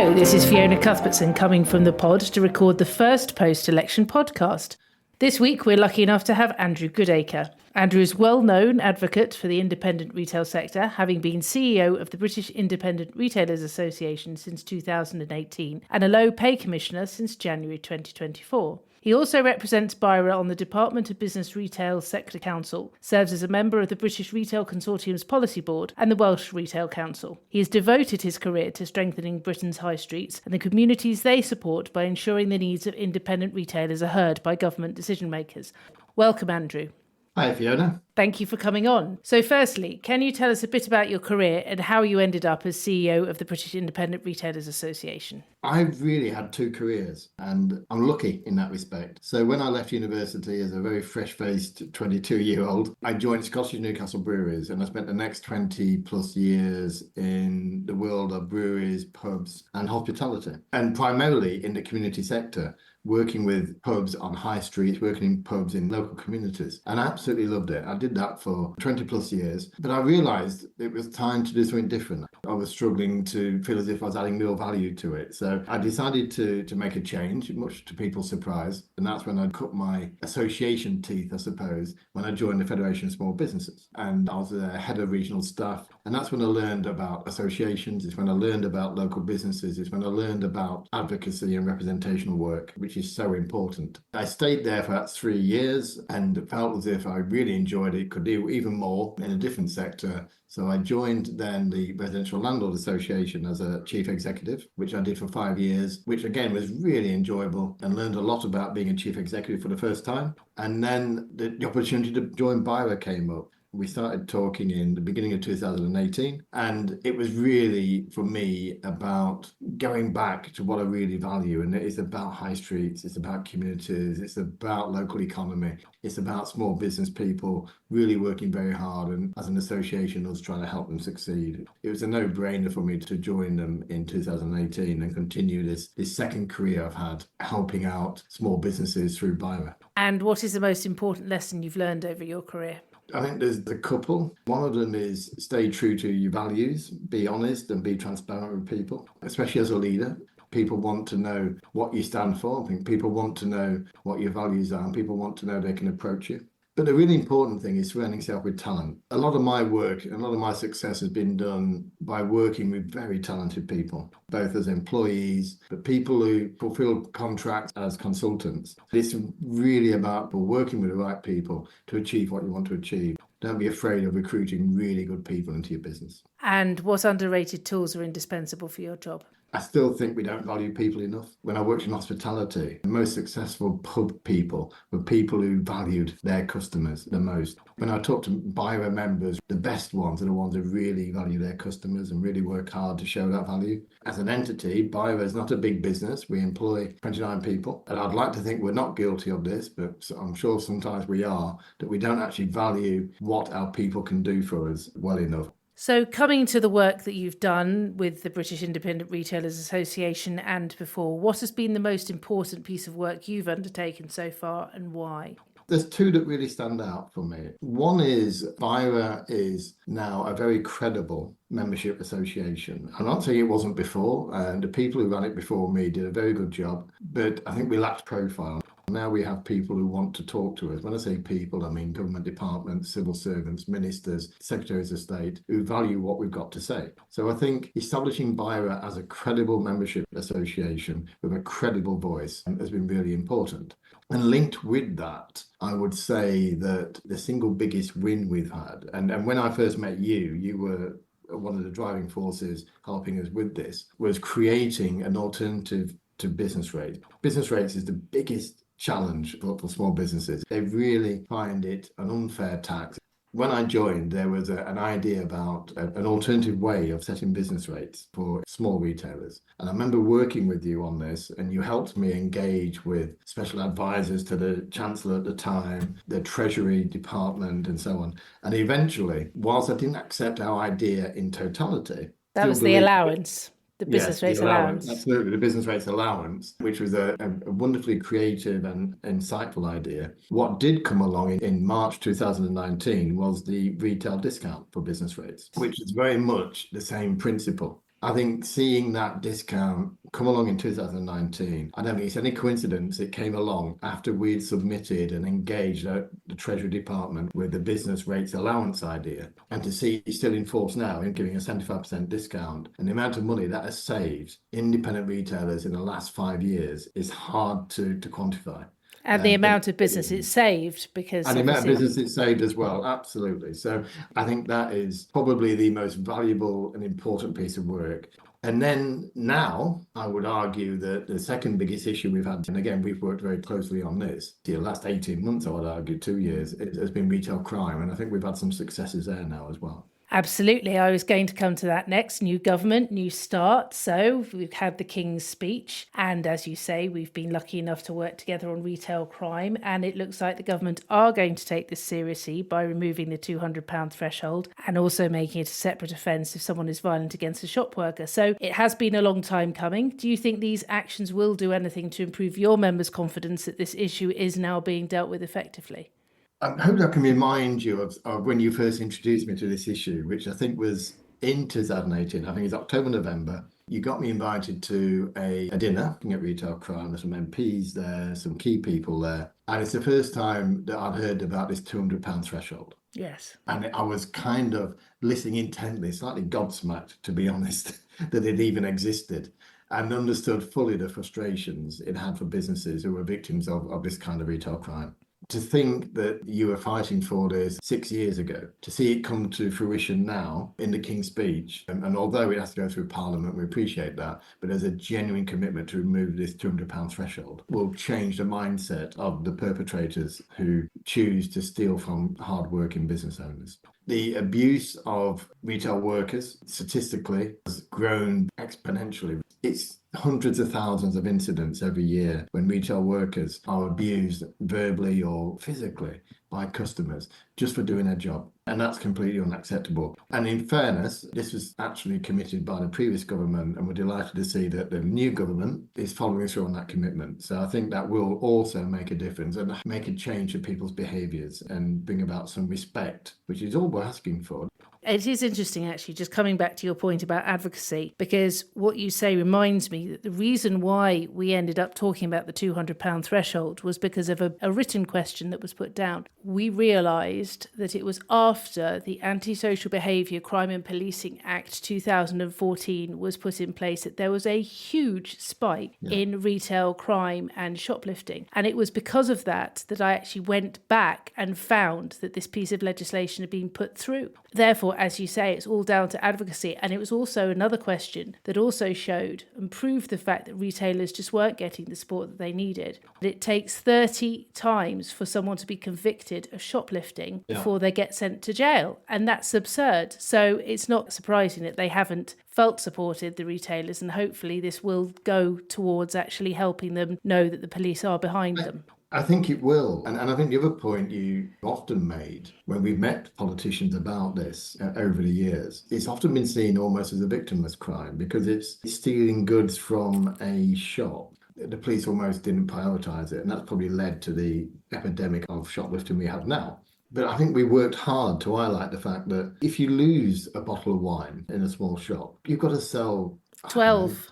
Hello, this is Fiona Cuthbertson coming from the pod to record the first post-election podcast. This week we're lucky enough to have Andrew Goodacre. Andrew is a well-known advocate for the independent retail sector, having been CEO of the British Independent Retailers Association since 2018 and a low pay commissioner since January 2024. He also represents BIRA on the Department of Business Retail Sector Council, serves as a member of the British Retail Consortium's Policy Board and the Welsh Retail Council. He has devoted his career to strengthening Britain's high streets and the communities they support by ensuring the needs of independent retailers are heard by government decision makers. Welcome, Andrew. Hi, Fiona. Thank you for coming on. So firstly, can you tell us a bit about your career and how you ended up as CEO of the British Independent Retailers Association? I've really had two careers and I'm lucky in that respect. So when I left university as a very fresh-faced 22-year-old, I joined Scottish Newcastle Breweries and I spent the next 20 plus years in the world of breweries, pubs and hospitality, and primarily in the community sector, working with pubs on high streets, working in pubs in local communities. And I absolutely loved it. I did that for 20 plus years, but I realised it was time to do something different. I was struggling to feel as if I was adding real value to it. So I decided to make a change, much to people's surprise. And that's when I cut my association teeth, I suppose, when I joined the Federation of Small Businesses. And I was the head of regional staff. And that's when I learned about associations. It's when I learned about local businesses. It's when I learned about advocacy and representational work, which is so important. I stayed there for about 3 years and felt as if I really enjoyed it, could do even more in a different sector. So I joined then the Residential Landlord Association as a chief executive, which I did for 5 years, which again was really enjoyable and learned a lot about being a chief executive for the first time. And then the opportunity to join BIRA came up. We started talking in the beginning of 2018, and it was really, for me, about going back to what I really value. And it's about high streets, it's about communities, it's about local economy, it's about small business people really working very hard, and as an association, us trying to help them succeed. It was a no-brainer for me to join them in 2018 and continue this second career I've had, helping out small businesses through BIRA. And what is the most important lesson you've learned over your career? I think there's a couple. One of them is stay true to your values, be honest and be transparent with people, especially as a leader. People want to know what you stand for. I think people want to know what your values are and people want to know they can approach you. But the really important thing is surrounding yourself with talent. A lot of my work and a lot of my success has been done by working with very talented people, both as employees, but people who fulfill contracts as consultants. It's really about working with the right people to achieve what you want to achieve. Don't be afraid of recruiting really good people into your business. And what underrated tools are indispensable for your job? I still think we don't value people enough. When I worked in hospitality, the most successful pub people were people who valued their customers the most. When I talk to BIRA members, the best ones are the ones who really value their customers and really work hard to show that value. As an entity, BIRA is not a big business. We employ 29 people. And I'd like to think we're not guilty of this, but I'm sure sometimes we are, that we don't actually value what our people can do for us well enough. So coming to the work that you've done with the British Independent Retailers Association and before, what has been the most important piece of work you've undertaken so far and why? There's two that really stand out for me. One is BIRA is now a very credible membership association. I'm not saying it wasn't before, and the people who ran it before me did a very good job, but I think we lacked profile. Now we have people who want to talk to us. When I say people, I mean government departments, civil servants, ministers, secretaries of state, who value what we've got to say. So I think establishing BIRA as a credible membership association with a credible voice has been really important. And linked with that, I would say that the single biggest win we've had, and when I first met you, you were one of the driving forces helping us with this, was creating an alternative to business rates. Business rates is the biggest challenge for small businesses. They really find it an unfair tax. When I joined, there was an idea about an alternative way of setting business rates for small retailers. And I remember working with you on this, and you helped me engage with special advisors to the Chancellor at the time, the Treasury Department, and so on. And eventually, whilst I didn't accept our idea in totality, that was the allowance. The business rates allowance. Absolutely, the business rates allowance, which was a wonderfully creative and insightful idea. What did come along in March 2019 was the retail discount for business rates, which is very much the same principle. I think seeing that discount come along in 2019, I don't think it's any coincidence it came along after we'd submitted and engaged the Treasury Department with the business rates allowance idea. And to see it still in force now in giving a 75% discount and the amount of money that has saved independent retailers in the last 5 years is hard to quantify. And the amount of business it's saved, because And the amount of obviously business it's saved as well, absolutely. So I think that is probably the most valuable and important piece of work. And then now I would argue that the second biggest issue we've had, and again, we've worked very closely on this, the last 18 months, I would argue 2 years, it has been retail crime. And I think we've had some successes there now as well. Absolutely. I was going to come to that next. New government, new start. So we've had the King's speech. And as you say, we've been lucky enough to work together on retail crime. And it looks like the government are going to take this seriously by removing the £200 threshold and also making it a separate offence if someone is violent against a shop worker. So it has been a long time coming. Do you think these actions will do anything to improve your members' confidence that this issue is now being dealt with effectively? I hope I can remind you of when you first introduced me to this issue, which I think was in 2018. I think it's October, November. You got me invited to a dinner looking at retail crime. There's some MPs there, some key people there. And it's the first time that I'd heard about this £200 threshold. Yes. And I was kind of listening intently, slightly gobsmacked, to be honest, that it even existed, and understood fully the frustrations it had for businesses who were victims of this kind of retail crime. To think that you were fighting for this 6 years ago, to see it come to fruition now in the King's speech, and although it has to go through Parliament, we appreciate that, but there's a genuine commitment to remove this £200 threshold, will change the mindset of the perpetrators who choose to steal from hard-working business owners. The abuse of retail workers statistically has grown exponentially. It's hundreds of thousands of incidents every year when retail workers are abused verbally or physically by customers just for doing their job. And that's completely unacceptable. And in fairness, this was actually committed by the previous government, and we're delighted to see that the new government is following through on that commitment. So I think that will also make a difference and make a change in people's behaviours and bring about some respect, which is all we're asking for. It is interesting, actually, just coming back to your point about advocacy, because what you say reminds me that the reason why we ended up talking about the £200 threshold was because of a written question that was put down. We realised that it was after the Antisocial Behaviour Crime and Policing Act 2014 was put in place that there was a huge spike in retail crime and shoplifting. And it was because of that that I actually went back and found that this piece of legislation had been put through. Therefore, as you say, it's all down to advocacy. And it was also another question that also showed and proved the fact that retailers just weren't getting the support that they needed. It takes 30 times for someone to be convicted of shoplifting before they get sent to jail. And that's absurd. So it's not surprising that they haven't felt supported, the retailers, and hopefully this will go towards actually helping them know that the police are behind them. I think it will. And I think the other point you often made when we've met politicians about this over the years, it's often been seen almost as a victimless crime because it's stealing goods from a shop. The police almost didn't prioritise it, and that's probably led to the epidemic of shoplifting we have now. But I think we worked hard to highlight the fact that if you lose a bottle of wine in a small shop, you've got to sell 12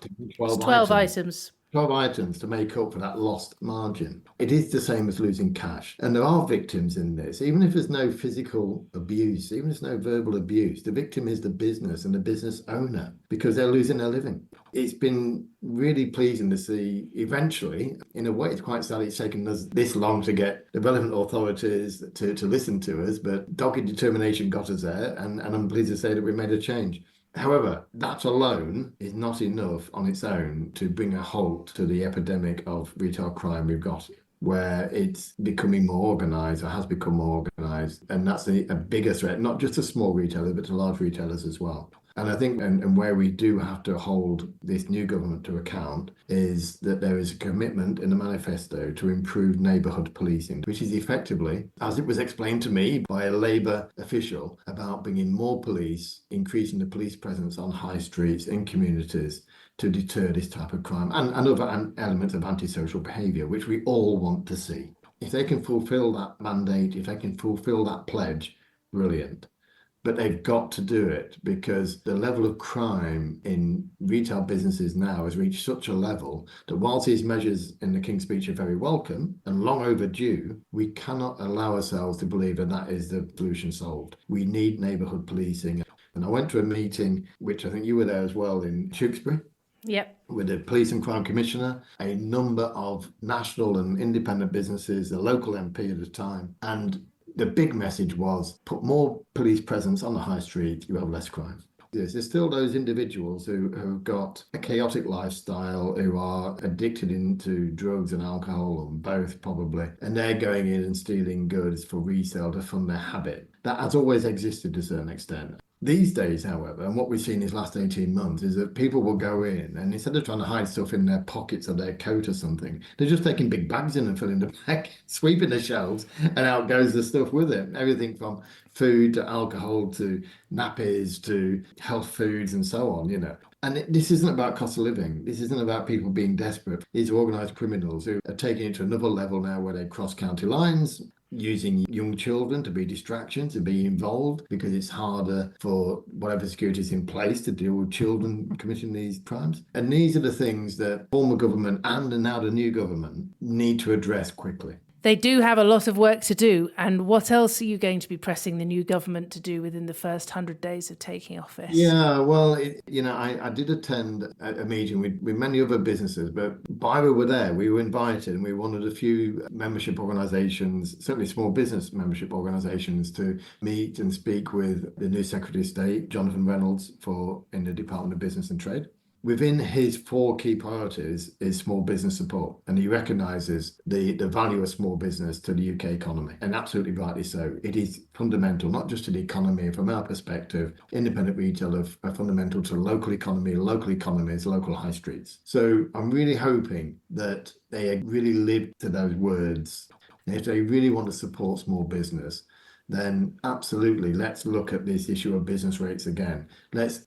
items. 12 items to make up for that lost margin. It is the same as losing cash. And there are victims in this. Even if there's no physical abuse, even if there's no verbal abuse, the victim is the business and the business owner because they're losing their living. It's been really pleasing to see eventually, in a way, it's quite sad it's taken us this long to get the relevant authorities to listen to us, but dogged determination got us there. And I'm pleased to say that we made a change. However, that alone is not enough on its own to bring a halt to the epidemic of retail crime we've got, where it's becoming more organised or has become more organised. And that's a bigger threat, not just to small retailers, but to large retailers as well. And I think, and where we do have to hold this new government to account, is that there is a commitment in the manifesto to improve neighbourhood policing, which is effectively, as it was explained to me by a Labour official, about bringing more police, increasing the police presence on high streets in communities to deter this type of crime and other elements of antisocial behaviour, which we all want to see. If they can fulfil that mandate, if they can fulfil that pledge, brilliant. But they've got to do it because the level of crime in retail businesses now has reached such a level that whilst these measures in the King's Speech are very welcome and long overdue, we cannot allow ourselves to believe that that is the solution solved. We need neighbourhood policing. And I went to a meeting, which I think you were there as well, in Tewkesbury. Yep. With the Police and Crime Commissioner, a number of national and independent businesses, a local MP at the time. And the big message was put more police presence on the high street, you have less crime. There's still those individuals who have got a chaotic lifestyle, who are addicted into drugs and alcohol, or both probably, and they're going in and stealing goods for resale to fund their habit. That has always existed to a certain extent. These days, however, and what we've seen these last 18 months is that people will go in and instead of trying to hide stuff in their pockets of their coat or something, they're just taking big bags in and filling the back, sweeping the shelves, and out goes the stuff with it. Everything from food to alcohol to nappies to health foods and so on, And this isn't about cost of living. This isn't about people being desperate. These are organised criminals who are taking it to another level now where they cross county lines, using young children to be distractions, to be involved, because it's harder for whatever security is in place to deal with children committing these crimes. And these are the things that former government and now the new government need to address quickly. They do have a lot of work to do. And what else are you going to be pressing the new government to do within the first 100 days of taking office? Yeah, well, I did attend a meeting with many other businesses, but while we were there, we were invited and we wanted a few membership organisations, certainly small business membership organisations, to meet and speak with the new Secretary of State, Jonathan Reynolds, in the Department of Business and Trade. Within his 4 key priorities is small business support, and he recognises the value of small business to the UK economy, and absolutely rightly so. It is fundamental, not just to the economy. From our perspective, independent retail are fundamental to local economy, local economies, local high streets. So I'm really hoping that they really live to those words. And if they really want to support small business, then absolutely, let's look at this issue of business rates again. Let's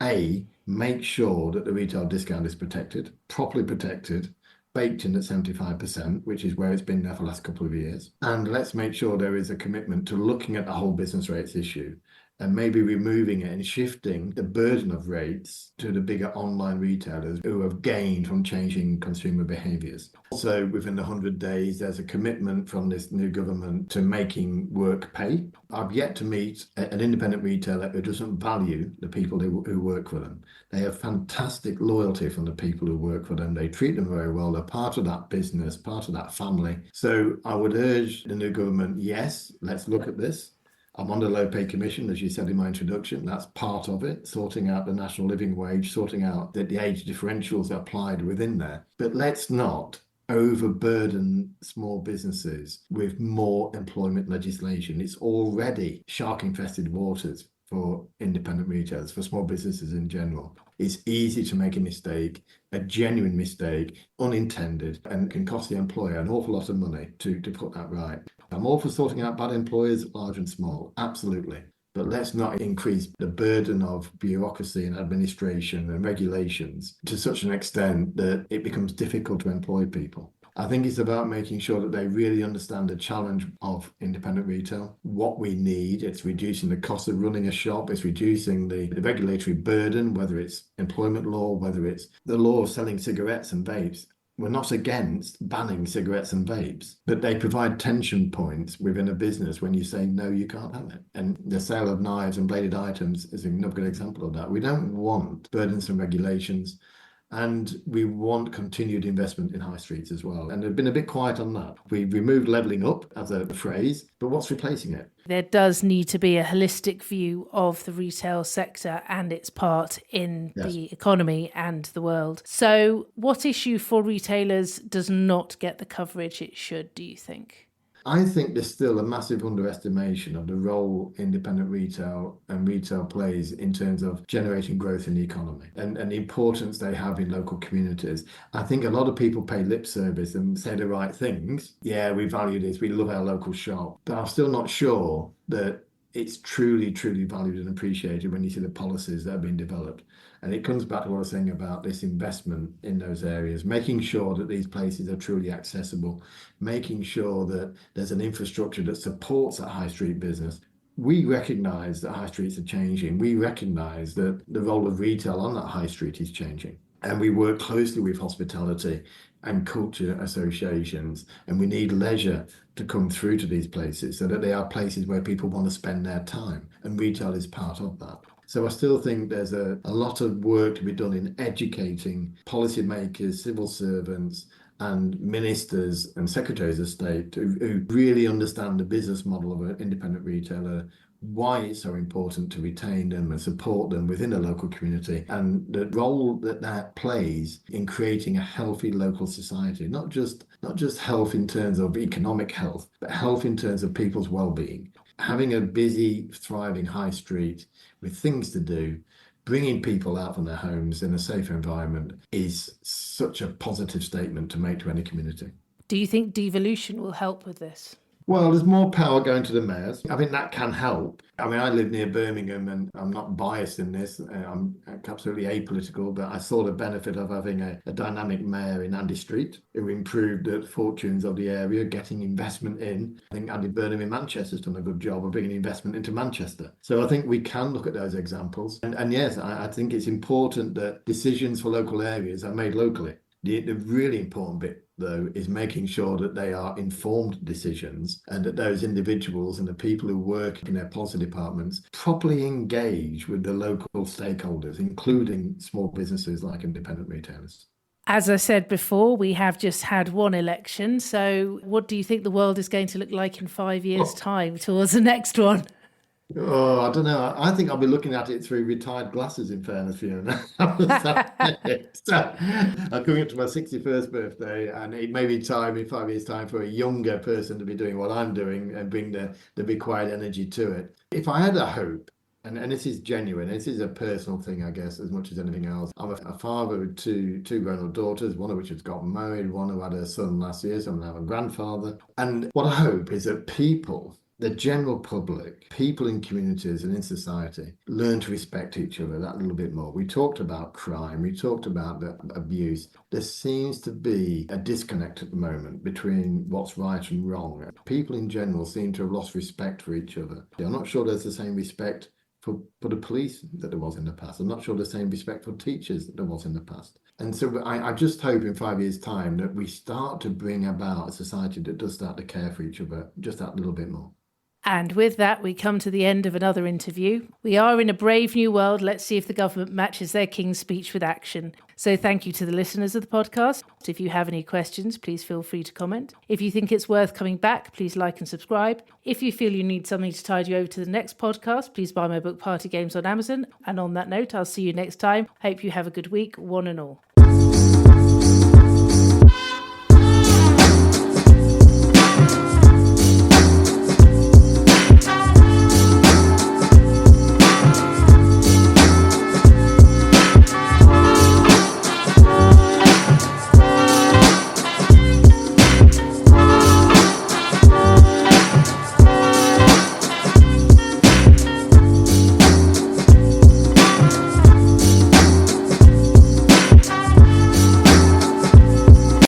make sure that the retail discount is protected, properly protected, baked in at 75%, which is where it's been there for the last couple of years. And let's make sure there is a commitment to looking at the whole business rates issue and maybe removing it and shifting the burden of rates to the bigger online retailers who have gained from changing consumer behaviours. Also, within the 100 days, there's a commitment from this new government to making work pay. I've yet to meet an independent retailer who doesn't value the people who work for them. They have fantastic loyalty from the people who work for them. They treat them very well. They're part of that business, part of that family. So I would urge the new government, yes, let's look at this. I'm on the low pay commission, as you said in my introduction. That's part of it, sorting out the national living wage, sorting out the age differentials applied within there. But let's not overburden small businesses with more employment legislation. It's already shark-infested waters for independent retailers, for small businesses in general. It's easy to make a mistake, a genuine mistake, unintended, and can cost the employer an awful lot of money to put that right. I'm all for sorting out bad employers, large and small, absolutely. But let's not increase the burden of bureaucracy and administration and regulations to such an extent that it becomes difficult to employ people. I think it's about making sure that they really understand the challenge of independent retail, what we need. It's reducing the cost of running a shop. It's reducing the regulatory burden, whether it's employment law, whether it's the law of selling cigarettes and vapes. We're not against banning cigarettes and vapes, but they provide tension points within a business when you say, no, you can't have it. And the sale of knives and bladed items is another good example of that. We don't want burdensome regulations, and we want continued investment in high streets as well. And they've been a bit quiet on that. We removed levelling up as a phrase, but what's replacing it? There does need to be a holistic view of the retail sector and its part in the economy and the world. So what issue for retailers does not get the coverage it should, do you think? I think there's still a massive underestimation of the role independent retail and retail plays in terms of generating growth in the economy and the importance they have in local communities. I think a lot of people pay lip service and say the right things. Yeah, we value this, we love our local shop. But I'm still not sure that it's truly, truly valued and appreciated when you see the policies that have been developed. And it comes back to what I was saying about this investment in those areas, making sure that these places are truly accessible, making sure that there's an infrastructure that supports that high street business. we recognise that high streets are changing. We recognise that the role of retail on that high street is changing. And we work closely with hospitality and culture associations, and we need leisure to come through to these places so that they are places where people want to spend their time, and retail is part of that. So I still think there's a lot of work to be done in educating policymakers, civil servants, and ministers and secretaries of state who really understand the business model of an independent retailer, why it's so important to retain them and support them within a local community, and the role that that plays in creating a healthy local society, not just health in terms of economic health, but health in terms of people's well-being. Having a busy, thriving high street with things to do, bringing people out from their homes in a safer environment is such a positive statement to make to any community. Do you think devolution will help with this? Well, there's more power going to the mayors. I think that can help. I mean, I live near Birmingham, and I'm not biased in this. I'm absolutely apolitical, but I saw the benefit of having a dynamic mayor in Andy Street who improved the fortunes of the area, getting investment in. I think Andy Burnham in Manchester has done a good job of bringing investment into Manchester. So I think we can look at those examples. And yes, I think it's important that decisions for local areas are made locally. The really important bit, though, is making sure that they are informed decisions and that those individuals and the people who work in their policy departments properly engage with the local stakeholders, including small businesses like independent retailers. As I said before, we have just had one election. So what do you think the world is going to look like in 5 years' time towards the next one? Oh, I don't know. I think I'll be looking at it through retired glasses, in fairness, Fiona. So, I'm coming up to my 61st birthday, and it may be time in 5 years' time for a younger person to be doing what I'm doing and bring the required energy to it. If I had a hope, and this is genuine, this is a personal thing, I guess, as much as anything else. I'm a father with two grown-up daughters, one of which has got married, one who had a son last year, so I'm now a grandfather. And what I hope is that people, the general public, people in communities and in society, learn to respect each other that little bit more. We talked about crime, we talked about the abuse. There seems to be a disconnect at the moment between what's right and wrong. People in general seem to have lost respect for each other. I'm not sure there's the same respect for the police that there was in the past. I'm not sure the same respect for teachers that there was in the past. And so I just hope in 5 years' time that we start to bring about a society that does start to care for each other just that little bit more. And with that, we come to the end of another interview. We are in a brave new world. Let's see if the government matches their King's Speech with action. So thank you to the listeners of the podcast. If you have any questions, please feel free to comment. If you think it's worth coming back, please like and subscribe. If you feel you need something to tide you over to the next podcast, please buy my book Party Games on Amazon. And on that note, I'll see you next time. Hope you have a good week, one and all.